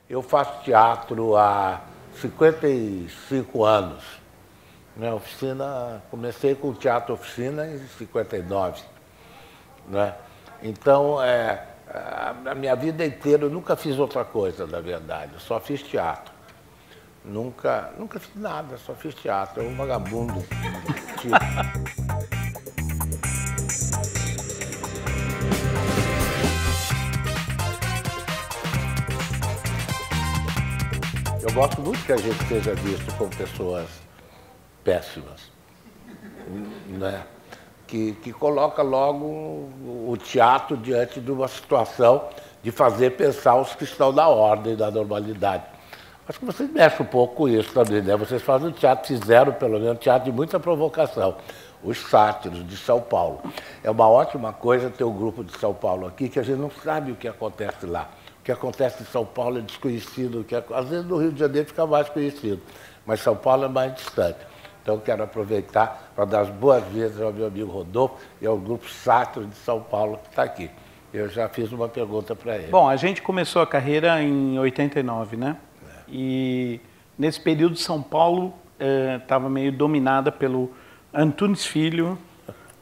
Eu faço teatro há 55 anos. Né? Comecei com o Teatro Oficina em 59. Né? Então, a minha vida inteira eu nunca fiz outra coisa, na verdade. Eu só fiz teatro. Nunca fiz nada, só fiz teatro. É um vagabundo. Eu gosto muito que a gente seja visto como pessoas péssimas, né? Que coloca logo o teatro diante de uma situação de fazer pensar os que estão na ordem, da normalidade. Acho que vocês mexem um pouco com isso também, né? Vocês fazem teatro, fizeram pelo menos teatro de muita provocação. Os Sátiros de São Paulo. É uma ótima coisa ter um grupo de São Paulo aqui, que a gente não sabe o que acontece lá. O que acontece em São Paulo é desconhecido, às vezes no Rio de Janeiro fica mais conhecido, mas São Paulo é mais distante. Então eu quero aproveitar para dar as boas-vindas ao meu amigo Rodolfo e ao grupo Sátiros de São Paulo que está aqui. Eu já fiz uma pergunta para ele. Bom, a gente começou a carreira em 89, né? E nesse período São Paulo estava meio dominada pelo Antunes Filho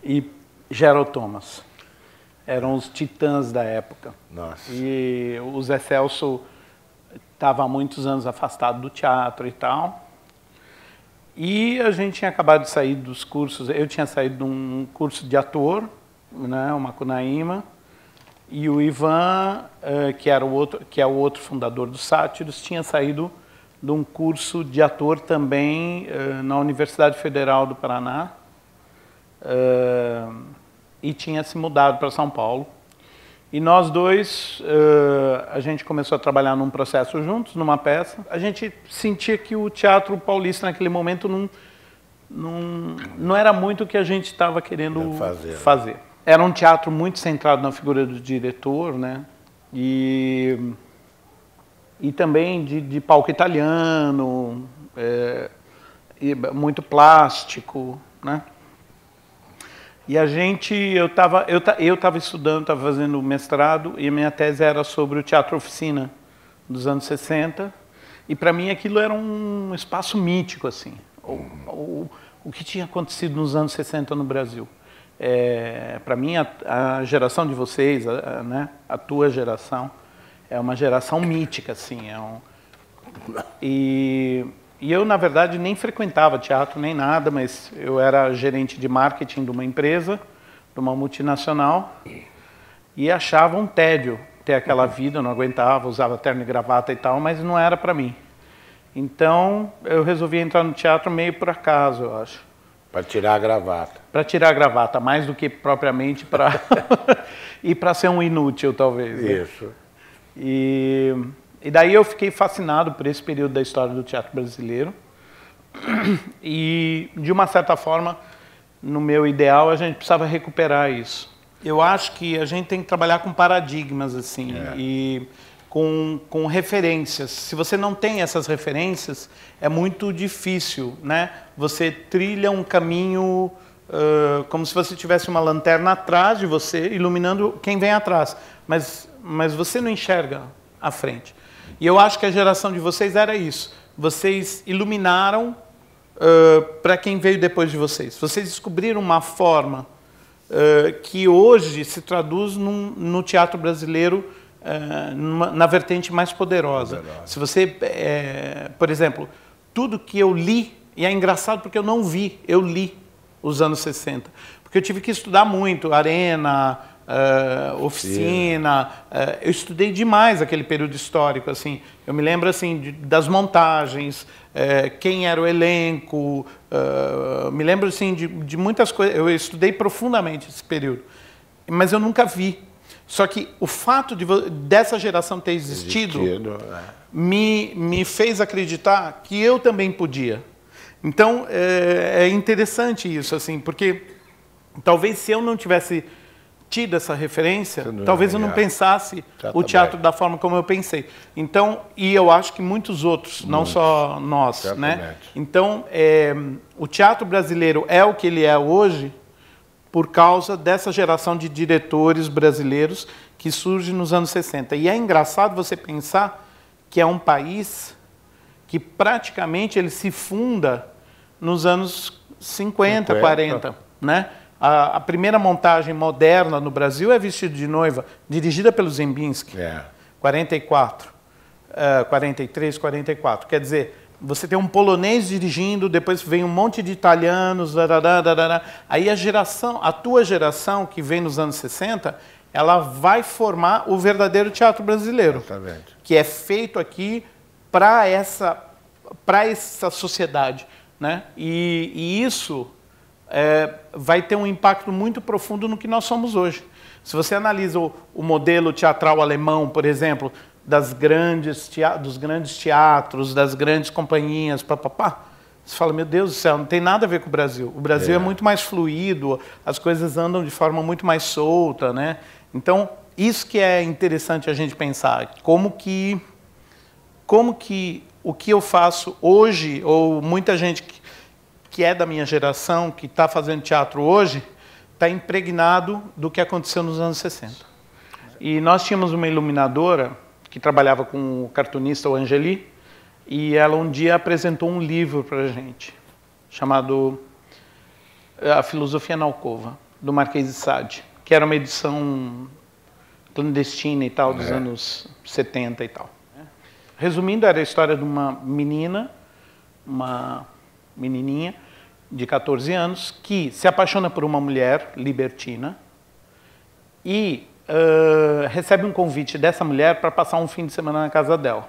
e Gerald Thomas. Eram os titãs da época. Nossa. E o Zé Celso estava há muitos anos afastado do teatro e tal. E a gente tinha acabado de sair dos cursos. Eu tinha saído de um curso de ator, né, o Macunaíma, e o Ivan, que é o outro fundador do Sátiros, tinha saído de um curso de ator também na Universidade Federal do Paraná. E tinha se mudado para São Paulo. E nós dois, a gente começou a trabalhar num processo juntos, numa peça. A gente sentia que o teatro paulista naquele momento não era muito o que a gente estava querendo fazer. Era um teatro muito centrado na figura do diretor, né? E também de palco italiano, muito plástico, né? E eu estava estudando, estava fazendo mestrado, e a minha tese era sobre o teatro oficina dos anos 60. E para mim aquilo era um espaço mítico, assim. O que tinha acontecido nos anos 60 no Brasil. Para mim, a geração de vocês, né, a tua geração, é uma geração mítica, assim. E eu, na verdade, nem frequentava teatro nem nada, mas eu era gerente de marketing de uma empresa, de uma multinacional, e achava um tédio ter aquela vida, eu não aguentava, usava terno e gravata e tal, mas não era para mim. Então, eu resolvi entrar no teatro meio por acaso, eu acho. Para tirar a gravata. Para tirar a gravata, mais do que propriamente para e para ser um inútil, talvez. Né? Isso. E daí eu fiquei fascinado por esse período da história do teatro brasileiro. E, de uma certa forma, no meu ideal, a gente precisava recuperar isso. Eu acho que a gente tem que trabalhar com paradigmas, assim, e com referências. Se você não tem essas referências, é muito difícil, né? Você trilha um caminho como se você tivesse uma lanterna atrás de você, iluminando quem vem atrás. Mas você não enxerga à frente. E eu acho que a geração de vocês era isso. Vocês iluminaram para quem veio depois de vocês. Vocês descobriram uma forma que hoje se traduz no teatro brasileiro na vertente mais poderosa. Se você, por exemplo, tudo que eu li, e é engraçado porque eu não vi, eu li os anos 60. Porque eu tive que estudar muito, Arena, Oficina, eu estudei demais aquele período histórico, assim. Eu me lembro assim das montagens, quem era o elenco, me lembro assim de muitas coisas. Eu estudei profundamente esse período, mas eu nunca vi. Só que o fato dessa geração ter existido me fez acreditar que eu também podia. Então é interessante isso, assim, porque talvez se eu não tivesse tido essa referência, talvez eu não pensasse o teatro da forma como eu pensei. Então, e eu acho que muitos outros, não só nós, né? Então, o teatro brasileiro é o que ele é hoje por causa dessa geração de diretores brasileiros que surge nos anos 60. E é engraçado você pensar que é um país que praticamente ele se funda nos anos 50, 40, né? A primeira montagem moderna no Brasil é Vestido de Noiva, dirigida pelo Zembinski, 44, 43, 44. Quer dizer, você tem um polonês dirigindo, depois vem um monte de italianos, aí a tua geração, que vem nos anos 60, ela vai formar o verdadeiro teatro brasileiro, que é feito aqui para essa sociedade, né? E isso vai ter um impacto muito profundo no que nós somos hoje. Se você analisa o modelo teatral alemão, por exemplo, dos grandes teatros, das grandes companhias, você fala, meu Deus do céu, não tem nada a ver com o Brasil. O Brasil é muito mais fluido, as coisas andam de forma muito mais solta, né? Então, isso que é interessante a gente pensar, como que o que eu faço hoje, ou muita gente que é da minha geração, que está fazendo teatro hoje, está impregnado do que aconteceu nos anos 60. E nós tínhamos uma iluminadora que trabalhava com o cartunista, o Angeli, e ela um dia apresentou um livro para a gente, chamado A Filosofia na Alcova, do Marquês de Sade, que era uma edição clandestina e tal, dos anos 70 e tal. Resumindo, era a história de uma menininha de 14 anos que se apaixona por uma mulher libertina e recebe um convite dessa mulher para passar um fim de semana na casa dela.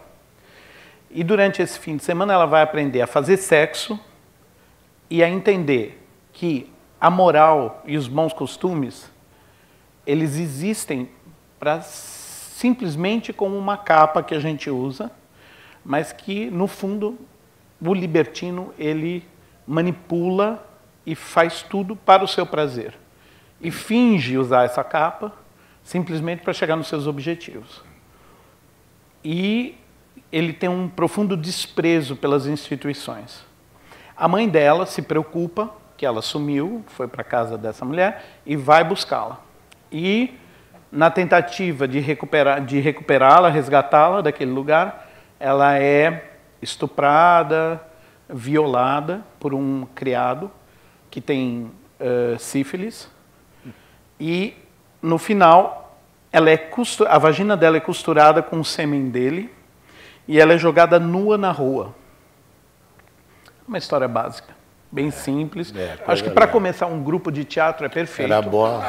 E durante esse fim de semana ela vai aprender a fazer sexo e a entender que a moral e os bons costumes, eles existem simplesmente como uma capa que a gente usa, mas que, no fundo, o libertino, ele manipula e faz tudo para o seu prazer. E finge usar essa capa simplesmente para chegar nos seus objetivos. E ele tem um profundo desprezo pelas instituições. A mãe dela se preocupa, que ela sumiu, foi para a casa dessa mulher, e vai buscá-la. E, na tentativa de recuperá-la, resgatá-la daquele lugar, ela é estuprada, violada por um criado que tem sífilis. E, no final, a vagina dela é costurada com o sêmen dele e ela é jogada nua na rua. Uma história básica, bem simples. Acho que para começar um grupo de teatro é perfeito. Era bom.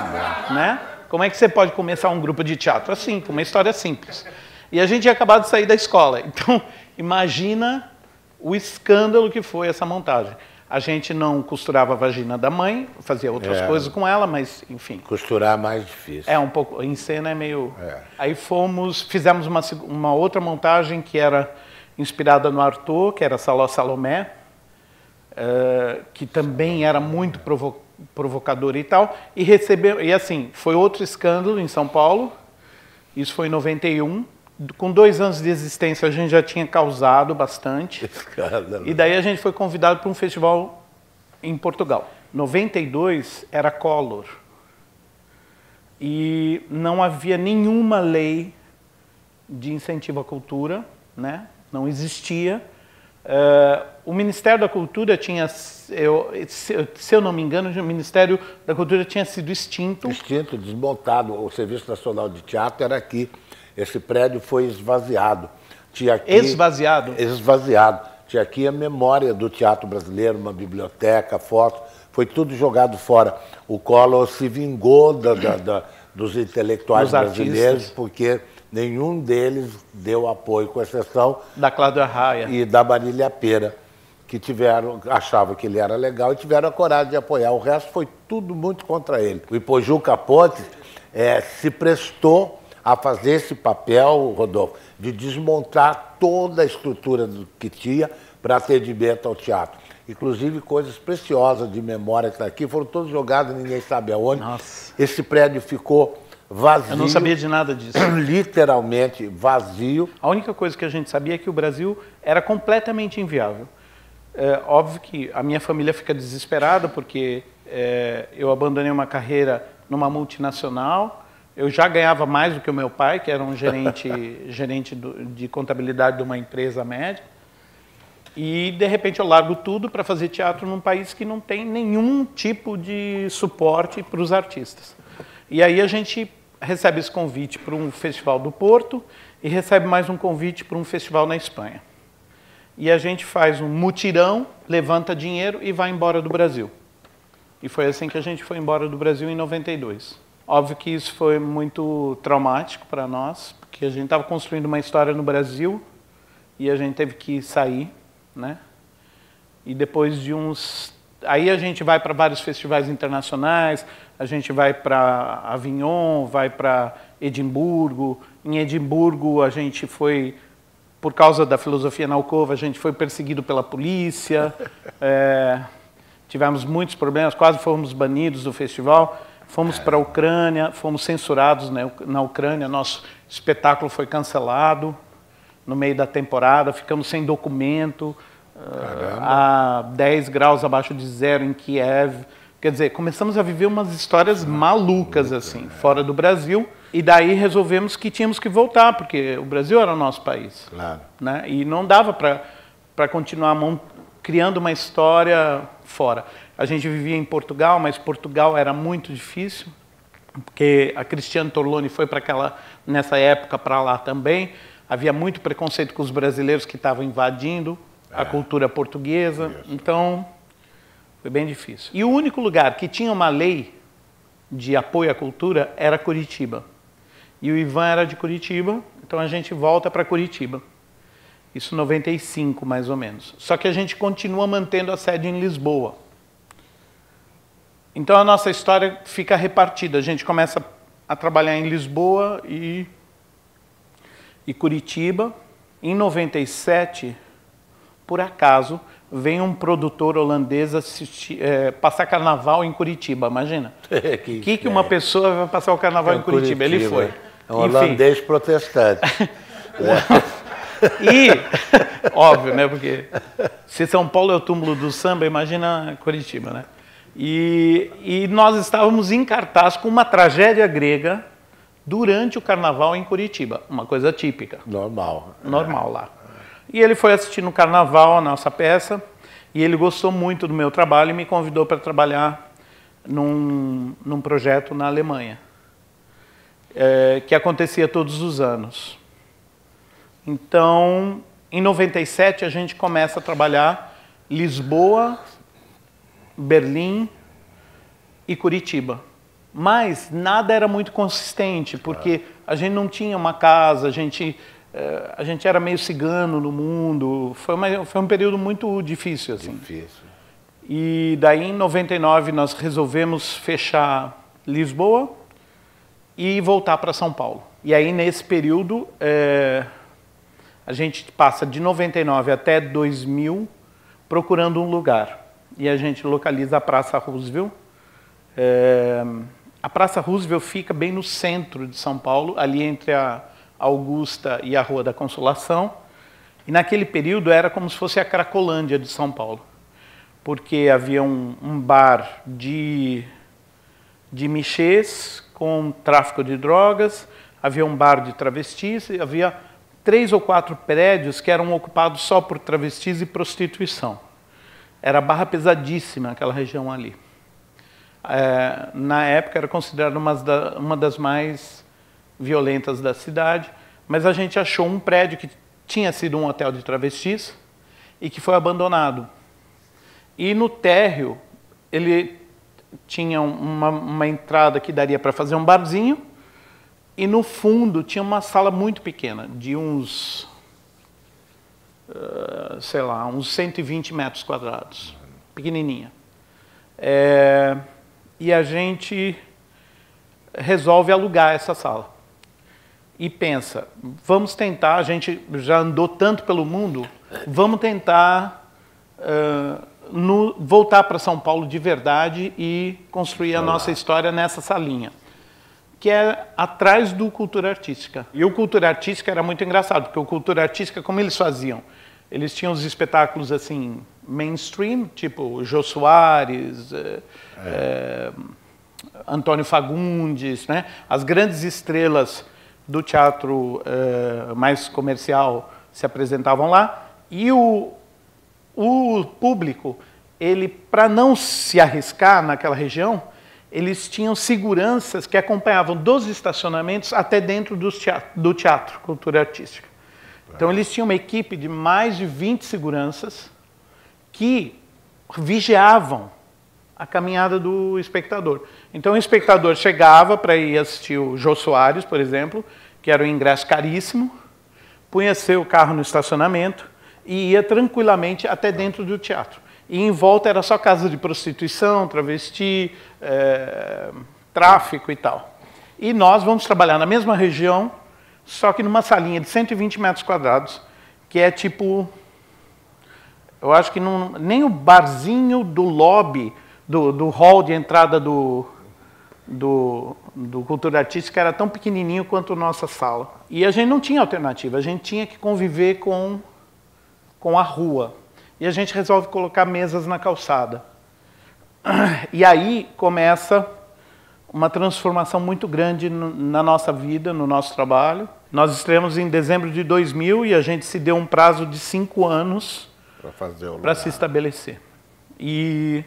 Né? Como é que você pode começar um grupo de teatro? Assim, com uma história simples. E a gente tinha acabado de sair da escola. Então, imagina o escândalo que foi essa montagem. A gente não costurava a vagina da mãe, fazia outras coisas com ela, mas, enfim. Costurar é mais difícil. Um pouco. Em cena é meio... Aí fizemos uma outra montagem que era inspirada no Artaud, que era Saló Salomé, que também era muito provocadora e tal. E assim, foi outro escândalo em São Paulo. Isso foi em 91. Com 2 anos de existência, a gente já tinha causado bastante. Escândalo. E daí a gente foi convidado para um festival em Portugal. 92 era Collor. E não havia nenhuma lei de incentivo à cultura, né? Não existia. O Ministério da Cultura tinha, se eu não me engano, o Ministério da Cultura tinha sido extinto. Extinto, desmontado. O Serviço Nacional de Teatro era aqui. Esse prédio foi esvaziado. Tinha aqui, esvaziado? Esvaziado. Tinha aqui a memória do teatro brasileiro, uma biblioteca, fotos, foi tudo jogado fora. O Collor se vingou dos intelectuais brasileiros, porque nenhum deles deu apoio, com exceção da Cláudia Raia e da Marília Pera, que achavam que ele era legal e tiveram a coragem de apoiar. O resto foi tudo muito contra ele. O Ipoju Capote se prestou a fazer esse papel, Rodolfo, de desmontar toda a estrutura que tinha para atendimento ao teatro. Inclusive coisas preciosas de memória que está aqui, foram todas jogadas, ninguém sabe aonde. Nossa. Esse prédio ficou vazio. Eu não sabia de nada disso. Literalmente vazio. A única coisa que a gente sabia é que o Brasil era completamente inviável. Óbvio que a minha família fica desesperada, porque eu abandonei uma carreira numa multinacional. Eu já ganhava mais do que o meu pai, que era um gerente de contabilidade de uma empresa média. E, de repente, eu largo tudo para fazer teatro num país que não tem nenhum tipo de suporte para os artistas. E aí a gente recebe esse convite para um festival do Porto e recebe mais um convite para um festival na Espanha. E a gente faz um mutirão, levanta dinheiro e vai embora do Brasil. E foi assim que a gente foi embora do Brasil em 92. Óbvio que isso foi muito traumático para nós, porque a gente estava construindo uma história no Brasil e a gente teve que sair, né? E depois de uns... Aí a gente vai para vários festivais internacionais, a gente vai para Avignon, vai para Edimburgo. Em Edimburgo a gente foi, por causa da filosofia na alcova, a gente foi perseguido pela polícia, tivemos muitos problemas, quase fomos banidos do festival. Fomos para a Ucrânia, fomos censurados na Ucrânia, nosso espetáculo foi cancelado no meio da temporada, ficamos sem documento, a 10 graus abaixo de zero em Kiev. Quer dizer, começamos a viver umas histórias malucas, assim, fora do Brasil, e daí resolvemos que tínhamos que voltar, porque o Brasil era o nosso país. Claro. Né? E não dava para continuar criando uma história fora. A gente vivia em Portugal, mas Portugal era muito difícil, porque a Cristiane Torloni foi nessa época para lá também. Havia muito preconceito com os brasileiros que estavam invadindo a cultura portuguesa. Isso. Então, foi bem difícil. E o único lugar que tinha uma lei de apoio à cultura era Curitiba. E o Ivan era de Curitiba, então a gente volta para Curitiba. Isso em 95, mais ou menos. Só que a gente continua mantendo a sede em Lisboa. Então a nossa história fica repartida. A gente começa a trabalhar em Lisboa e Curitiba. Em 97, por acaso, vem um produtor holandês passar carnaval em Curitiba. Imagina. que uma pessoa vai passar o carnaval em Curitiba? Ele foi. É um holandês protestante. E, óbvio, né? Porque se São Paulo é o túmulo do samba, imagina Curitiba, né? E nós estávamos em cartaz com uma tragédia grega durante o carnaval em Curitiba. Uma coisa típica. Normal. Normal lá. E ele foi assistir no carnaval a nossa peça e ele gostou muito do meu trabalho e me convidou para trabalhar num projeto na Alemanha, que acontecia todos os anos. Então, em 97, a gente começa a trabalhar Lisboa, Berlim e Curitiba. Mas nada era muito consistente, porque a gente não tinha uma casa, a gente era meio cigano no mundo. Foi um período muito difícil, assim. Difícil. E daí, em 99, nós resolvemos fechar Lisboa e voltar para São Paulo. E aí, nesse período, a gente passa de 99 até 2000 procurando um lugar. E a gente localiza a Praça Roosevelt. A Praça Roosevelt fica bem no centro de São Paulo, ali entre a Augusta e a Rua da Consolação. E naquele período era como se fosse a Cracolândia de São Paulo. Porque havia um bar de michês com tráfico de drogas, havia um bar de travestis, e havia 3 ou 4 prédios que eram ocupados só por travestis e prostituição. Era barra pesadíssima aquela região ali. Na época era considerada uma das mais violentas da cidade, mas a gente achou um prédio que tinha sido um hotel de travestis e que foi abandonado. E no térreo ele tinha uma entrada que daria para fazer um barzinho e no fundo tinha uma sala muito pequena, de uns, sei lá, uns 120 metros quadrados, pequenininha. E a gente resolve alugar essa sala. E pensa, vamos tentar, a gente já andou tanto pelo mundo, vamos tentar voltar para São Paulo de verdade e construir a nossa história nessa salinha, que é atrás do Cultura Artística. E o Cultura Artística era muito engraçado, porque o Cultura Artística, como eles faziam? Eles tinham os espetáculos assim, mainstream, tipo Jô Soares, Antônio Fagundes, né? As grandes estrelas do teatro mais comercial se apresentavam lá, e o público, ele, para não se arriscar naquela região, eles tinham seguranças que acompanhavam dos estacionamentos até dentro do teatro, cultura artística. Então eles tinham uma equipe de mais de 20 seguranças que vigiavam a caminhada do espectador. Então o espectador chegava para ir assistir o Jô Soares, por exemplo, que era um ingresso caríssimo, punha seu carro no estacionamento e ia tranquilamente até dentro do teatro. E em volta era só casa de prostituição, travesti, tráfico e tal. E nós vamos trabalhar na mesma região, só que numa salinha de 120 metros quadrados, que é tipo... Eu acho que nem o barzinho do lobby, do hall de entrada do Cultura Artística era tão pequenininho quanto a nossa sala. E a gente não tinha alternativa, a gente tinha que conviver com a rua. E a gente resolve colocar mesas na calçada. E aí começa uma transformação muito grande na nossa vida, no nosso trabalho. Nós estreamos em dezembro de 2000 e a gente se deu um prazo de 5 anos para se estabelecer. E,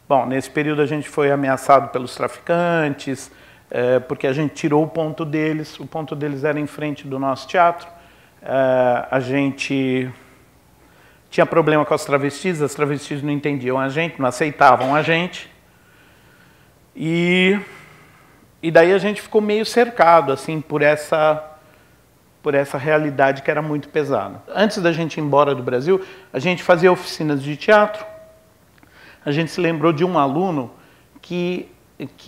bom, nesse período a gente foi ameaçado pelos traficantes, porque a gente tirou o ponto deles era em frente do nosso teatro. A gente tinha problema com as travestis não entendiam a gente, não aceitavam a gente. E daí a gente ficou meio cercado assim, por essa realidade que era muito pesada. Antes da gente ir embora do Brasil, a gente fazia oficinas de teatro. A gente se lembrou de um aluno que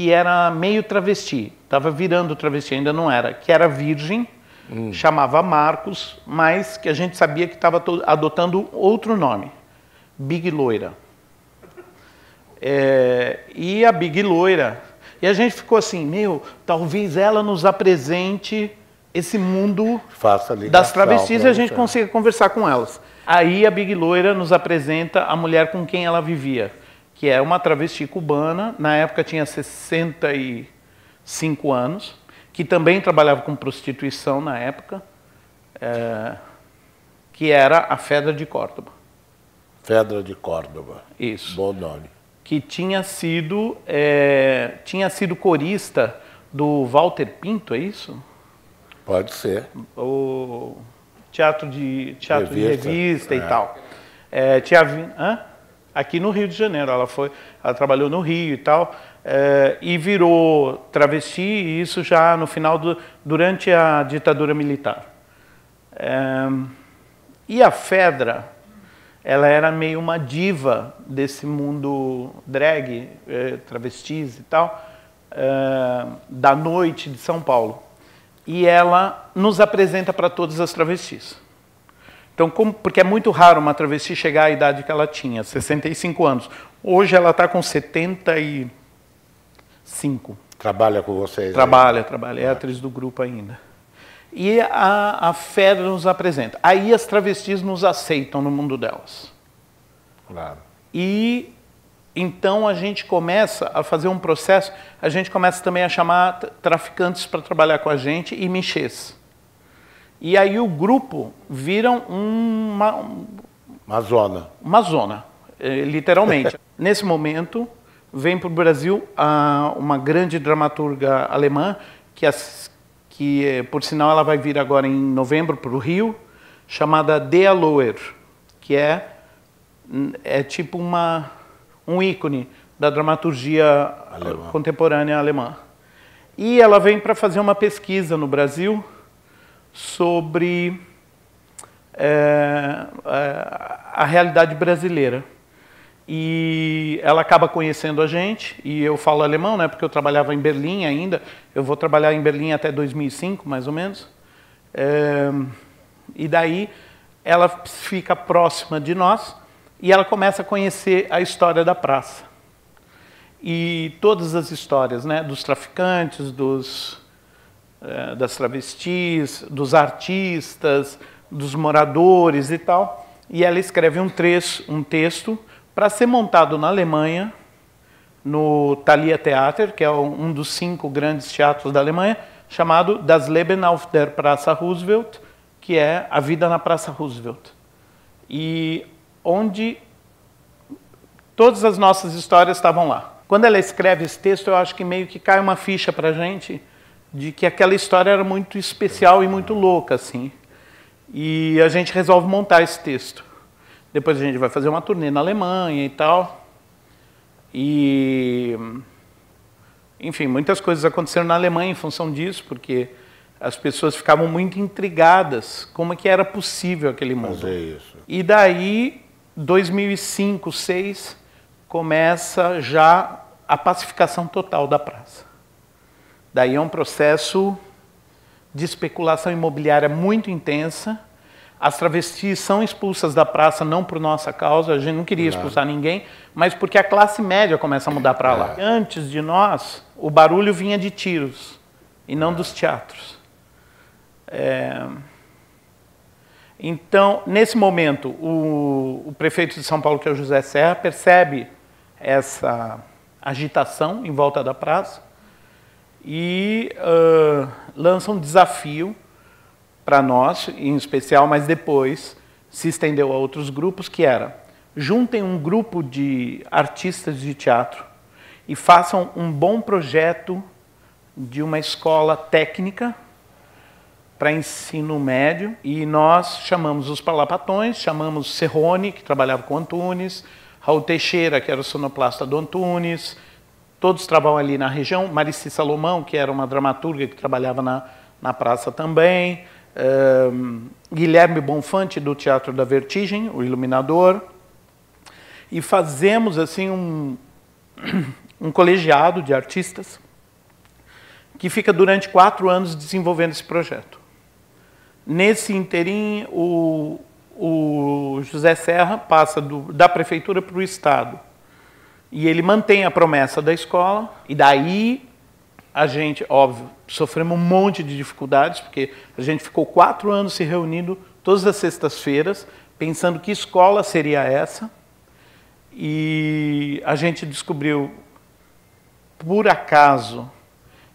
era meio travesti, estava virando travesti, ainda não era, que era virgem, chamava Marcos, mas que a gente sabia que estava adotando outro nome, Big Loira. E a Big Loira, e a gente ficou assim, talvez ela nos apresente esse mundo das travestis e a gente consiga conversar com elas. Aí a Big Loira nos apresenta a mulher com quem ela vivia, que é uma travesti cubana, na época tinha 65 anos, que também trabalhava com prostituição na época, que era a Fedra de Córdoba. Fedra de Córdoba. Isso. Bom nome. Que tinha sido corista do Walter Pinto, é isso? Pode ser. O teatro de revista e tal. Aqui no Rio de Janeiro, ela trabalhou no Rio e tal, e virou travesti, e isso já no final durante a ditadura militar. E a Fedra, ela era meio uma diva desse mundo drag, travestis e tal, da noite de São Paulo. E ela nos apresenta para todas as travestis. Então, porque é muito raro uma travesti chegar à idade que ela tinha, 65 anos. Hoje ela está com 75. Trabalha com vocês? Trabalha, é atriz do grupo ainda. E a Fedra nos apresenta. Aí as travestis nos aceitam no mundo delas. Claro. E então a gente começa a fazer um processo, a gente começa também a chamar traficantes para trabalhar com a gente e michês. E aí o grupo vira uma zona. Uma zona, literalmente. Nesse momento, vem para o Brasil uma grande dramaturga alemã, que por sinal ela vai vir agora em novembro para o Rio, chamada Dea Loer, que é tipo um ícone da dramaturgia contemporânea alemã. E ela vem para fazer uma pesquisa no Brasil sobre a realidade brasileira. E ela acaba conhecendo a gente, e eu falo alemão, né, porque eu trabalhava em Berlim ainda, eu vou trabalhar em Berlim até 2005, mais ou menos. E daí ela fica próxima de nós, e ela começa a conhecer a história da praça. E todas as histórias, né, dos traficantes, das travestis, dos artistas, dos moradores e tal. E ela escreve um texto para ser montado na Alemanha no Thalia Theater, que é um dos 5 grandes teatros da Alemanha, chamado Das Leben auf der Praça Roosevelt, que é A Vida na Praça Roosevelt. E onde todas as nossas histórias estavam lá. Quando ela escreve esse texto, eu acho que meio que cai uma ficha para a gente de que aquela história era muito especial e muito louca, assim. E a gente resolve montar esse texto. Depois a gente vai fazer uma turnê na Alemanha e tal. E, enfim, muitas coisas aconteceram na Alemanha em função disso, porque as pessoas ficavam muito intrigadas como é que era possível aquele mundo. Fazer isso. E daí, 2005, 2006, começa já a pacificação total da praça. Daí é um processo de especulação imobiliária muito intensa. As travestis são expulsas da praça não por nossa causa, a gente não queria expulsar ninguém, mas porque a classe média começa a mudar para lá. Antes de nós, o barulho vinha de tiros e não dos teatros. Então, nesse momento, o prefeito de São Paulo, que é o José Serra, percebe essa agitação em volta da praça e lança um desafio para nós, em especial, mas depois se estendeu a outros grupos, que era: juntem um grupo de artistas de teatro e façam um bom projeto de uma escola técnica para ensino médio. E nós chamamos os Parlapatões, chamamos Serrone, que trabalhava com Antunes, Raul Teixeira, que era o sonoplasta do Antunes, todos trabalham ali na região, Marici Salomão, que era uma dramaturga que trabalhava na praça também, Guilherme Bonfante, do Teatro da Vertigem, o iluminador, e fazemos assim um colegiado de artistas que fica durante 4 anos desenvolvendo esse projeto. Nesse interim, o José Serra passa da prefeitura para o Estado. E ele mantém a promessa da escola, e daí a gente, óbvio, sofremos um monte de dificuldades, porque a gente ficou 4 anos se reunindo todas as sextas-feiras, pensando que escola seria essa, e a gente descobriu, por acaso,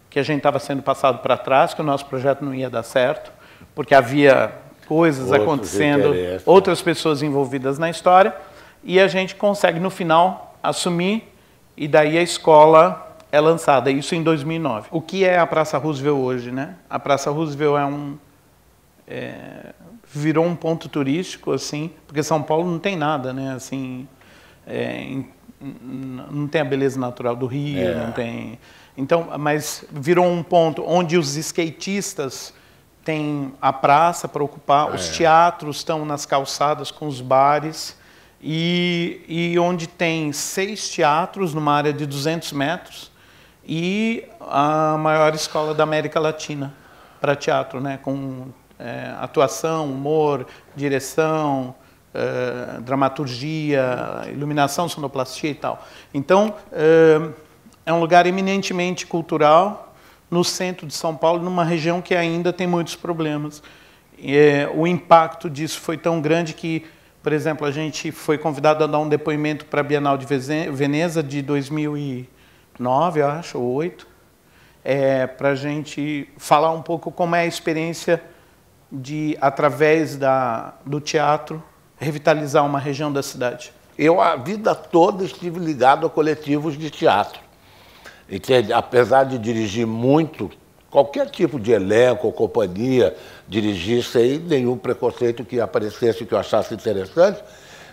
que a gente estava sendo passado para trás, que o nosso projeto não ia dar certo, porque havia coisas acontecendo, outras pessoas envolvidas na história, e a gente consegue, no final, assumir, e daí a escola é lançada, isso em 2009. O que é a Praça Roosevelt hoje, né? A Praça Roosevelt virou um ponto turístico, assim, porque São Paulo não tem nada, né? Assim, não tem a beleza natural do Rio, não tem. Então, mas virou um ponto onde os skatistas têm a praça para ocupar, os teatros estão nas calçadas com os bares, e onde tem 6 teatros numa área de 200 metros e a maior escola da América Latina para teatro, né? Com atuação, humor, direção, dramaturgia, iluminação, sonoplastia e tal. Então, é um lugar eminentemente cultural no centro de São Paulo, numa região que ainda tem muitos problemas. O impacto disso foi tão grande que, por exemplo, a gente foi convidado a dar um depoimento para a Bienal de Veneza de 2009, eu acho, ou 2008, para a gente falar um pouco como é a experiência de, através do teatro, revitalizar uma região da cidade. Eu, a vida toda, estive ligado a coletivos de teatro. Entende? Apesar de dirigir muito, qualquer tipo de elenco ou companhia, dirigir sem nenhum preconceito que aparecesse, que eu achasse interessante,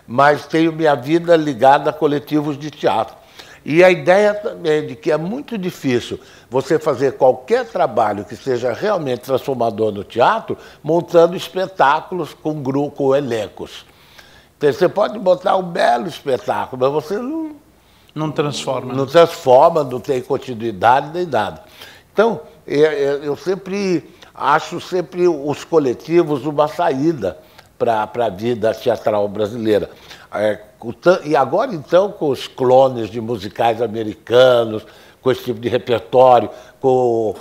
mas tenho minha vida ligada a coletivos de teatro. E a ideia também de que é muito difícil você fazer qualquer trabalho que seja realmente transformador no teatro, montando espetáculos com grupo, com elencos. Então, você pode botar um belo espetáculo, mas você não transforma. Não transforma, não tem continuidade nem nada. Então, eu sempre acho os coletivos uma saída para a vida teatral brasileira. E agora, então, com os clones de musicais americanos, com esse tipo de repertório, com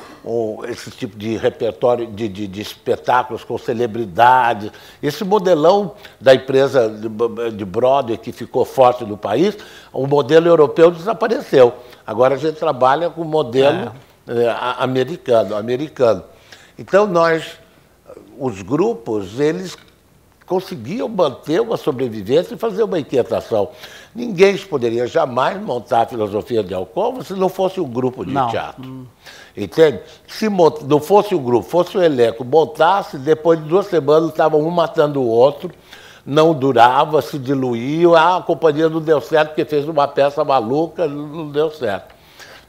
esse tipo de repertório de espetáculos com celebridades. Esse modelão da empresa de Broadway que ficou forte no país, o modelo europeu desapareceu. Agora a gente trabalha com o modelo americano. Então os grupos, eles conseguiam manter uma sobrevivência e fazer uma inquietação. Ninguém poderia jamais montar a filosofia de Alcova se não fosse um grupo de teatro. Entende? Se não fosse um grupo, fosse um elenco, montasse, depois de 2 semanas estavam um matando o outro, não durava, se diluía, a companhia não deu certo porque fez uma peça maluca, não deu certo.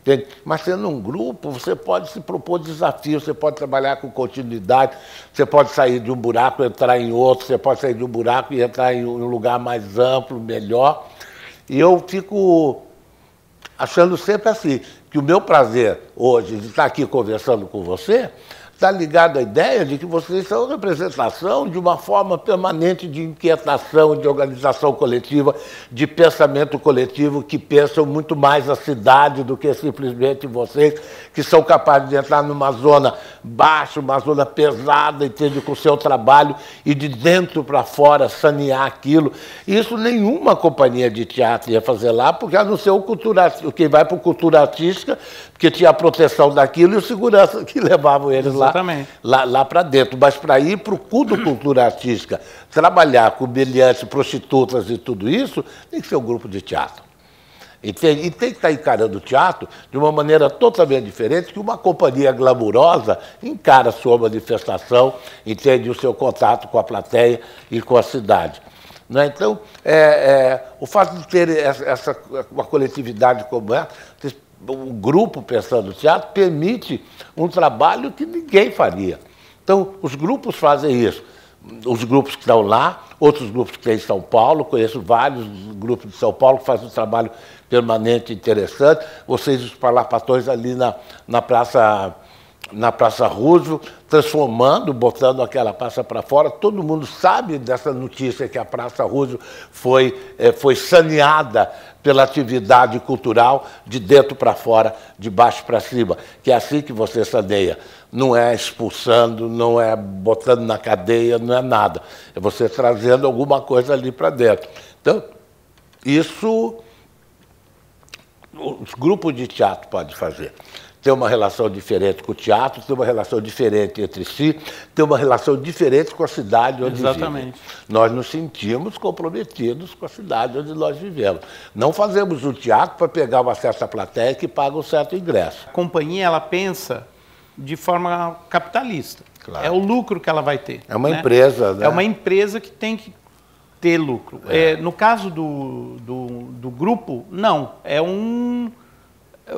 Entende? Mas sendo um grupo, você pode se propor desafios, você pode trabalhar com continuidade, você pode sair de um buraco e entrar em outro, você pode sair de um buraco e entrar em um lugar mais amplo, melhor. E eu fico achando sempre assim, que o meu prazer hoje de estar aqui conversando com você está ligado à ideia de que vocês são representação de uma forma permanente de inquietação, de organização coletiva, de pensamento coletivo, que pensam muito mais a cidade do que simplesmente vocês, que são capazes de entrar numa zona baixa, uma zona pesada, entende, com o seu trabalho, e de dentro para fora sanear aquilo. Isso nenhuma companhia de teatro ia fazer lá, porque a não ser quem vai para a cultura artística, porque tinha a proteção daquilo e o segurança que levavam eles lá para dentro. Mas para ir para o culto cultura artística, trabalhar com meliantes, prostitutas e tudo isso, tem que ser um grupo de teatro. E tem que estar encarando o teatro de uma maneira totalmente diferente que uma companhia glamurosa encara a sua manifestação, entende, o seu contato com a plateia e com a cidade. Né? Então, o fato de ter uma coletividade como essa, o grupo pensando no teatro, permite um trabalho que ninguém faria. Então, os grupos fazem isso. Os grupos que estão lá, outros grupos que tem em São Paulo, conheço vários grupos de São Paulo que fazem um trabalho permanente interessante. Vocês, os parlapatões, ali na Praça Roosevelt, transformando, botando aquela praça para fora. Todo mundo sabe dessa notícia que a Praça Roosevelt foi saneada pela atividade cultural de dentro para fora, de baixo para cima, que é assim que você saneia. Não é expulsando, não é botando na cadeia, não é nada. É você trazendo alguma coisa ali para dentro. Então, isso os grupos de teatro podem fazer. Ter uma relação diferente com o teatro, ter uma relação diferente entre si, ter uma relação diferente com a cidade onde vivemos. Nós nos sentimos comprometidos com a cidade onde nós vivemos. Não fazemos o teatro para pegar uma certa plateia que paga um certo ingresso. A companhia, ela pensa de forma capitalista. Claro. É o lucro que ela vai ter. É uma empresa, né? É uma empresa que tem que ter lucro. No caso do grupo, não.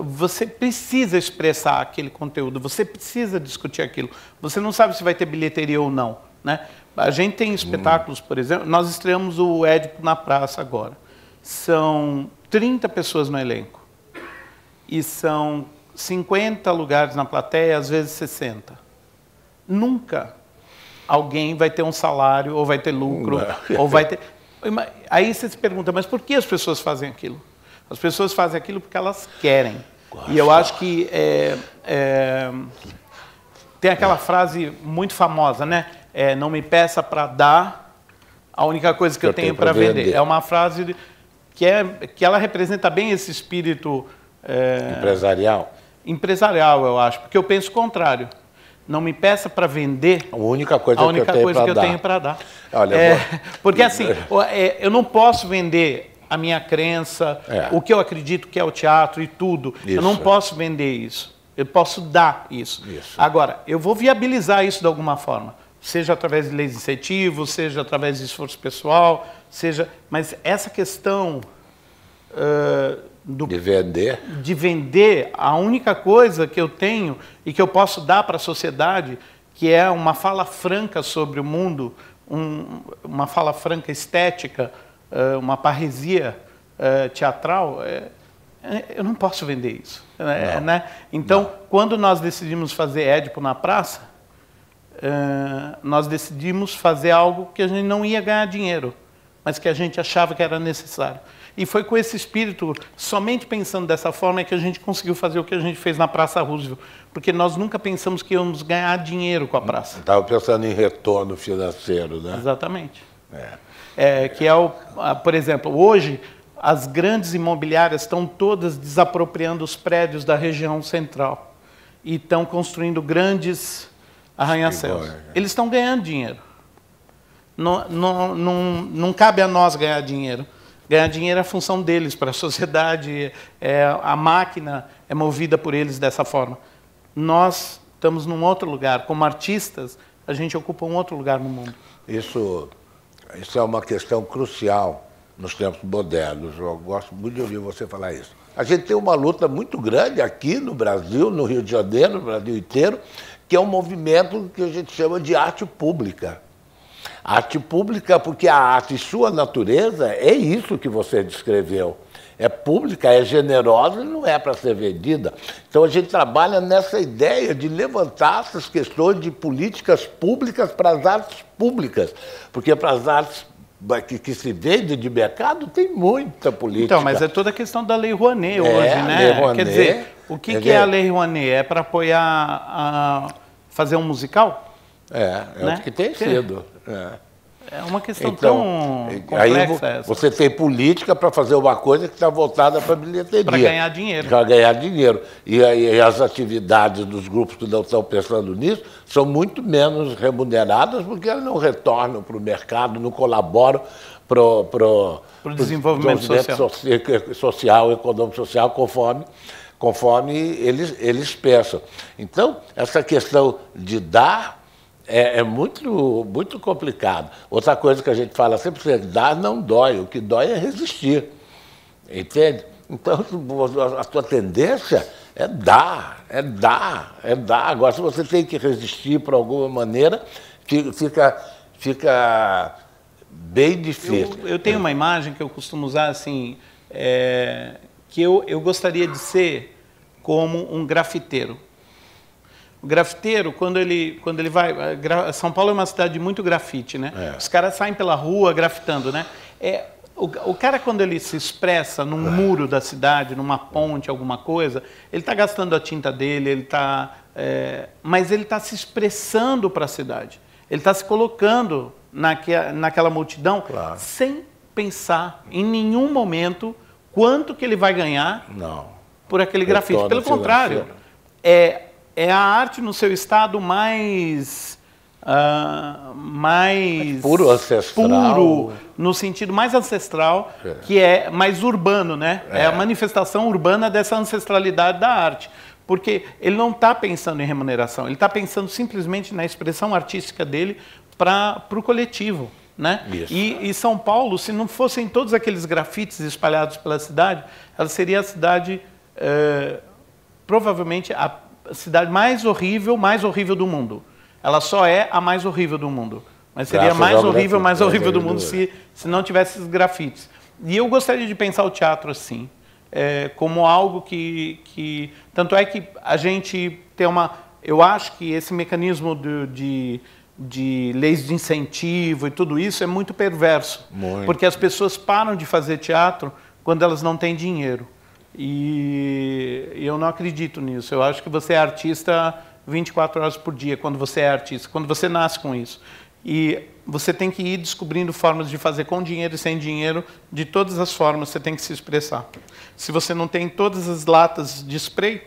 Você precisa expressar aquele conteúdo, você precisa discutir aquilo. Você não sabe se vai ter bilheteria ou não, né? A gente tem espetáculos, por exemplo, nós estreamos o Édipo na Praça agora. São 30 pessoas no elenco. E são 50 lugares na plateia, às vezes 60. Nunca alguém vai ter um salário, ou vai ter lucro, ou vai ter... Aí você se pergunta, mas por que as pessoas fazem aquilo? As pessoas fazem aquilo porque elas querem. E eu acho que tem aquela frase muito famosa, né? Não me peça para dar a única coisa que eu tenho para vender. É uma frase que ela representa bem esse espírito... empresarial? Empresarial, eu acho. Porque eu penso o contrário. Não me peça para vender a única coisa que eu tenho para dar. Olha, porque assim, eu não posso vender a minha crença, o que eu acredito que é o teatro e tudo. Isso. Eu não posso vender isso. Eu posso dar isso. Agora, eu vou viabilizar isso de alguma forma. Seja através de leis de incentivo, seja através de esforço pessoal, mas essa questão de vender a única coisa que eu tenho e que eu posso dar para a sociedade, que é uma fala franca sobre o mundo, uma fala franca estética, uma parresia teatral, eu não posso vender isso. Né? Então, quando nós decidimos fazer Édipo na Praça, nós decidimos fazer algo que a gente não ia ganhar dinheiro, mas que a gente achava que era necessário. E foi com esse espírito, somente pensando dessa forma, é que a gente conseguiu fazer o que a gente fez na Praça Roosevelt. Porque nós nunca pensamos que íamos ganhar dinheiro com a praça. Estava pensando em retorno financeiro, né? Exatamente. Que é por exemplo, hoje as grandes imobiliárias estão todas desapropriando os prédios da região central e estão construindo grandes arranha-céus. Eles estão ganhando dinheiro. Não cabe a nós ganhar dinheiro. Ganhar dinheiro é a função deles para a sociedade, a máquina é movida por eles dessa forma. Nós estamos num outro lugar. Como artistas, a gente ocupa um outro lugar no mundo. Isso é uma questão crucial nos tempos modernos. Eu gosto muito de ouvir você falar isso. A gente tem uma luta muito grande aqui no Brasil, no Rio de Janeiro, no Brasil inteiro, que é um movimento que a gente chama de arte pública. Arte pública porque a arte, em sua natureza, é isso que você descreveu. É pública, é generosa e não é para ser vendida. Então a gente trabalha nessa ideia de levantar essas questões de políticas públicas para as artes públicas. Porque para as artes que se vende de mercado tem muita política. Então, mas é toda a questão da Lei Rouanet hoje, né? Lei Rouanet, quer dizer, o que é a Lei Rouanet? É para apoiar fazer um musical? Né? O que tem sido. É uma questão tão complexa essa. Você tem política para fazer uma coisa que está voltada para a bilheteria. Para ganhar dinheiro. Para ganhar dinheiro. E as atividades dos grupos que não estão pensando nisso são muito menos remuneradas porque elas não retornam para o mercado, não colaboram para o desenvolvimento social, econômico social, conforme eles pensam. Então, essa questão de dar é muito, muito complicado. Outra coisa que a gente fala sempre é que dar não dói, o que dói é resistir. Entende? Então, a tua tendência é dar. Agora, se você tem que resistir por alguma maneira, fica bem difícil. Eu tenho uma imagem que eu costumo usar assim, que eu gostaria de ser como um grafiteiro. O grafiteiro, quando ele vai... São Paulo é uma cidade de muito grafite, né? Os caras saem pela rua grafitando, né? O cara, quando ele se expressa num muro da cidade, numa ponte, alguma coisa, ele está gastando a tinta dele, mas ele está se expressando para a cidade. Ele está se colocando naquela multidão sem pensar em nenhum momento quanto que ele vai ganhar por aquele grafite. Pelo contrário, é a arte no seu estado mais puro, ancestral. Puro, no sentido mais ancestral, que é mais urbano, né? É a manifestação urbana dessa ancestralidade da arte. Porque ele não está pensando em remuneração, ele está pensando simplesmente na expressão artística dele para o coletivo, né? E São Paulo, se não fossem todos aqueles grafites espalhados pela cidade, ela seria a cidade, provavelmente, a cidade mais horrível do mundo. Ela só é a mais horrível do mundo. Mas seria a mais horrível do mundo se não tivesse esses grafites. E eu gostaria de pensar o teatro assim, como algo que... Tanto é que a gente tem uma... Eu acho que esse mecanismo de leis de incentivo e tudo isso é muito perverso. Porque as pessoas param de fazer teatro quando elas não têm dinheiro. E eu não acredito nisso. Eu acho que você é artista 24 horas por dia, quando você é artista, quando você nasce com isso. E você tem que ir descobrindo formas de fazer com dinheiro e sem dinheiro, de todas as formas você tem que se expressar. Se você não tem todas as latas de spray,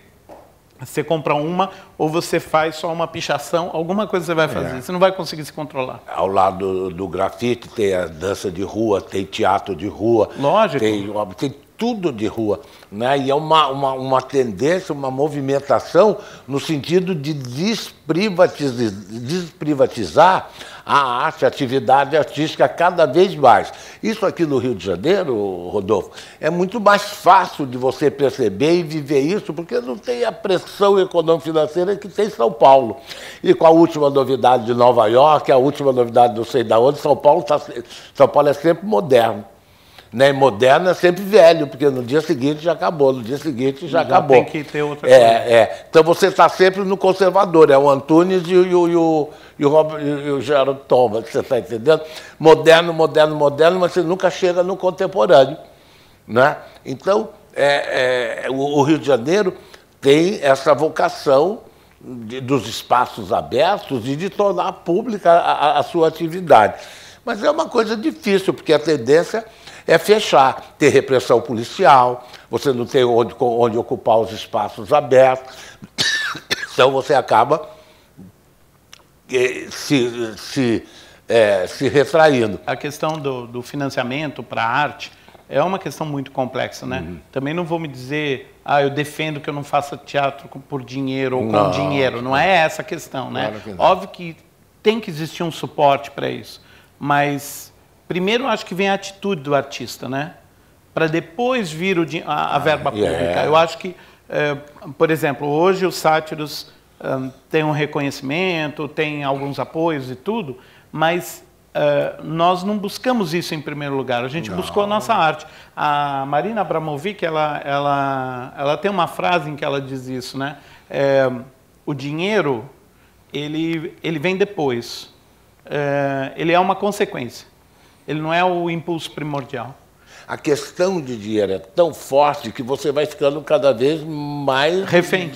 você compra uma ou você faz só uma pichação, alguma coisa você vai fazer, você não vai conseguir se controlar. Ao lado do grafite tem a dança de rua, tem teatro de rua. Lógico. Tem tudo de rua, né? E é uma tendência, uma movimentação no sentido de desprivatizar a arte, a atividade artística cada vez mais. Isso aqui no Rio de Janeiro, Rodolfo, é muito mais fácil de você perceber e viver isso, porque não tem a pressão econômico-financeira que tem São Paulo. E com a última novidade de Nova York, a última novidade não sei de onde, São Paulo é sempre moderno. Né? E moderno é sempre velho, porque no dia seguinte já acabou, no dia seguinte já acabou. Tem que ter outra coisa. Então você está sempre no conservador, é o Antunes e o Geraldo Thomas, você está entendendo? Moderno, mas você nunca chega no contemporâneo. né? Então, o Rio de Janeiro tem essa vocação dos espaços abertos e de tornar pública a sua atividade. Mas é uma coisa difícil, porque a tendência é fechar, ter repressão policial, você não tem onde ocupar os espaços abertos, então você acaba se retraindo. A questão do financiamento para a arte é uma questão muito complexa, né? Também não vou me dizer, eu defendo que eu não faça teatro por dinheiro ou com dinheiro. Não é essa a questão, né? Claro que não. Óbvio que tem que existir um suporte para isso. Mas, primeiro, acho que vem a atitude do artista, né? Para depois vir a verba pública. Eu acho que, por exemplo, hoje os sátiros têm um reconhecimento, têm alguns apoios e tudo, mas nós não buscamos isso em primeiro lugar, a gente buscou a nossa arte. A Marina Abramovic, ela tem uma frase em que ela diz isso, né? O dinheiro, ele vem depois, ele é uma consequência, ele não é o impulso primordial. A questão de dinheiro é tão forte que você vai ficando cada vez mais refém.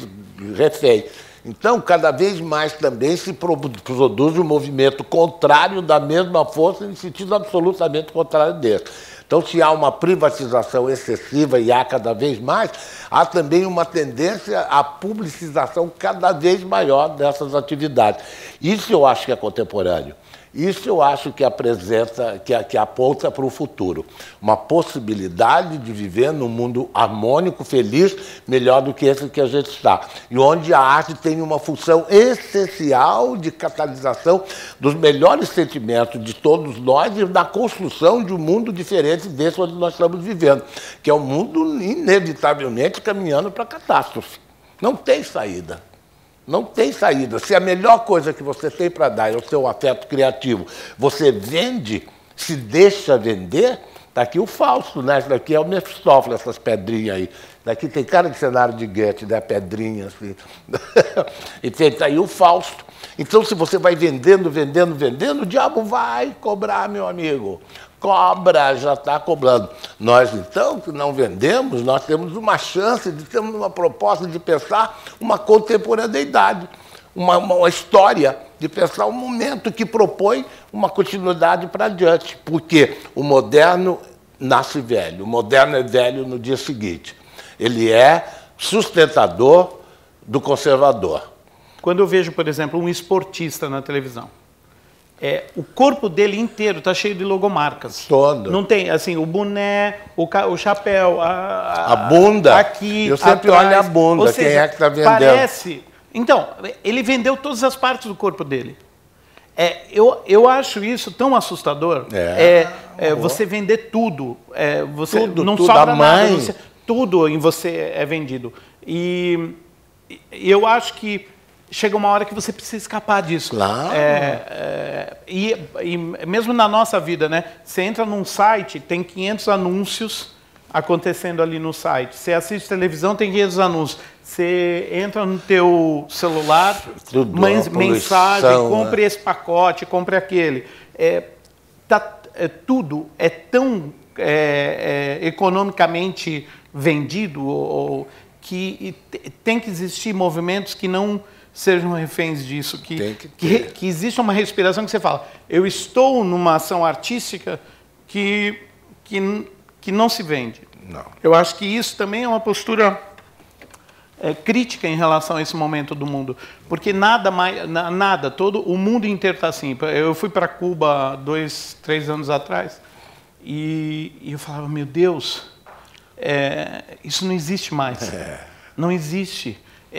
Então, cada vez mais também se produz um movimento contrário da mesma força, em sentido absolutamente contrário desse. Então, se há uma privatização excessiva e há cada vez mais, há também uma tendência à publicização cada vez maior dessas atividades. Isso eu acho que é contemporâneo. Isso eu acho que apresenta, que aponta para o futuro. Uma possibilidade de viver num mundo harmônico, feliz, melhor do que esse que a gente está. E onde a arte tem uma função essencial de catalisação dos melhores sentimentos de todos nós e da construção de um mundo diferente desse onde nós estamos vivendo, que é um mundo inevitavelmente caminhando para a catástrofe. Não tem saída. Não tem saída. Se a melhor coisa que você tem para dar é o seu afeto criativo, você vende, se deixa vender, está aqui o Fausto, né? Isso daqui é o Mefistófeles, essas pedrinhas aí. Daqui tem cara de cenário de Goethe, né? Pedrinha assim. E tem aí o Fausto. Então, se você vai vendendo, o diabo vai cobrar, meu amigo. Cobra, já está cobrando. Nós, então, que não vendemos, nós temos uma chance de termos uma proposta de pensar uma contemporaneidade, uma história, de pensar um momento que propõe uma continuidade para adiante. Porque o moderno nasce velho, o moderno é velho no dia seguinte. Ele é sustentador do conservador. Quando eu vejo, por exemplo, um esportista na televisão, o corpo dele inteiro está cheio de logomarcas. Todo. Não tem, assim, o boné, o chapéu, a bunda. Aqui, eu sempre atrás. olho a bunda, ou seja, quem é que está vendendo. Parece... Então, ele vendeu todas as partes do corpo dele. Eu acho isso tão assustador. Você vender tudo. Você não sobra nada. Tudo em você é vendido. E eu acho que chega uma hora que você precisa escapar disso. Claro. E mesmo na nossa vida, né? Você entra num site, tem 500 anúncios acontecendo ali no site. Você assiste televisão, tem 500 anúncios. Você entra no teu celular, mensagem, compre esse pacote, compre aquele. Tudo é tão economicamente vendido que tem que existir movimentos que não sejam reféns disso, que existe uma respiração que você fala, eu estou numa ação artística que não se vende. Não. Eu acho que isso também é uma postura crítica em relação a esse momento do mundo, porque todo o mundo inteiro está assim. Eu fui para Cuba 2, 3 anos atrás e eu falava, meu Deus, isso não existe mais. Não existe.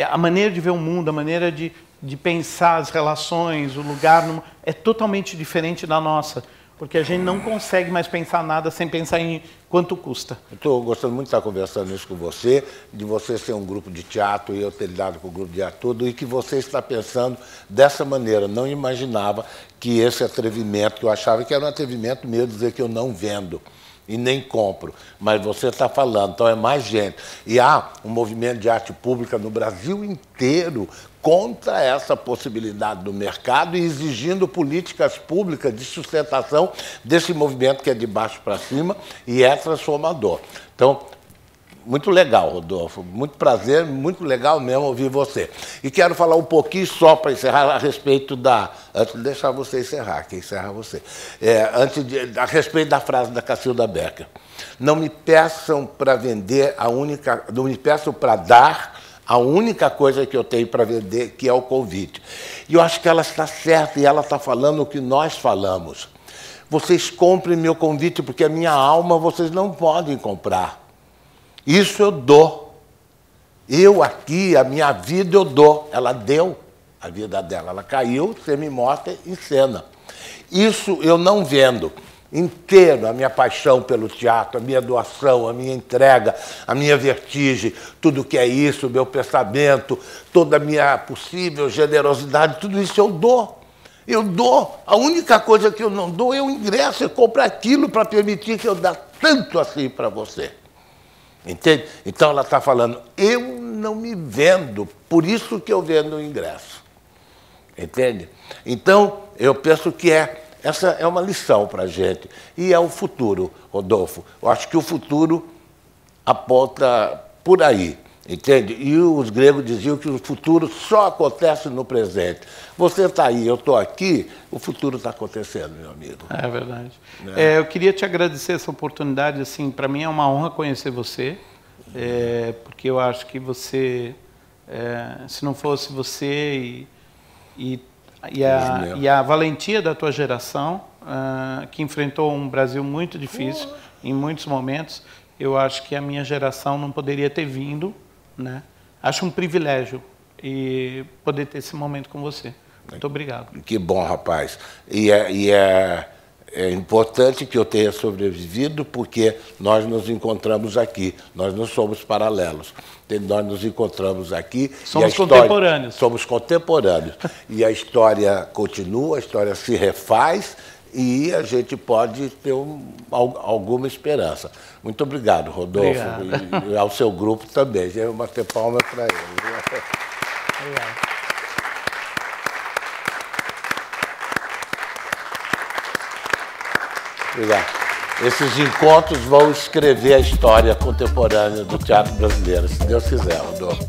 A maneira de ver o mundo, a maneira de pensar as relações, o lugar, é totalmente diferente da nossa. Porque a gente não consegue mais pensar nada sem pensar em quanto custa. Eu estou gostando muito de estar conversando isso com você, de você ser um grupo de teatro e eu ter lidado com o grupo de teatro todo, e que você está pensando dessa maneira. Não imaginava que esse atrevimento, que eu achava que era um atrevimento meu dizer que eu não vendo e nem compro, mas você está falando, então é mais gente. E há um movimento de arte pública no Brasil inteiro contra essa possibilidade do mercado e exigindo políticas públicas de sustentação desse movimento que é de baixo para cima e é transformador. Então, muito legal, Rodolfo. Muito prazer, muito legal mesmo ouvir você. E quero falar um pouquinho só para encerrar a respeito da... Antes de deixar você encerrar, que encerra você. A respeito da frase da Cacilda Becker. Não me peçam para vender a única... Não me peçam para dar a única coisa que eu tenho para vender, que é o convite. E eu acho que ela está certa e ela está falando o que nós falamos. Vocês comprem meu convite, porque a minha alma vocês não podem comprar. Isso eu dou. Eu aqui, a minha vida eu dou. Ela deu a vida dela. Ela caiu, semi-morta, em cena. Isso eu não vendo. Inteiro, a minha paixão pelo teatro, a minha doação, a minha entrega, a minha vertigem, tudo que é isso, o meu pensamento, toda a minha possível generosidade, tudo isso eu dou. Eu dou. A única coisa que eu não dou é o ingresso. Eu compro aquilo para permitir que eu dê tanto assim para você. Entende? Então ela está falando, eu não me vendo, por isso que eu vendo o ingresso. Entende? Então, eu penso que essa é uma lição para a gente. E é o futuro, Rodolfo. Eu acho que o futuro aponta por aí. Entende? E os gregos diziam que o futuro só acontece no presente. Você está aí, eu estou aqui, o futuro está acontecendo, meu amigo. É verdade. Eu queria te agradecer essa oportunidade. Assim, para mim é uma honra conhecer você, porque eu acho que você, se não fosse você e a valentia da tua geração, que enfrentou um Brasil muito difícil em muitos momentos, eu acho que a minha geração não poderia ter vindo, né? Acho um privilégio e poder ter esse momento com você. Muito obrigado. Que bom, rapaz. É importante que eu tenha sobrevivido, porque nós nos encontramos aqui. Nós não somos paralelos. Nós nos encontramos aqui. Somos contemporâneos. Somos contemporâneos. E a história continua, a história se refaz e a gente pode ter alguma esperança. Muito obrigado, Rodolfo. Obrigado. E ao seu grupo também. Eu vou bater palma para ele. Obrigado. Obrigado. Esses encontros vão escrever a história contemporânea do teatro brasileiro, se Deus quiser, Rodolfo.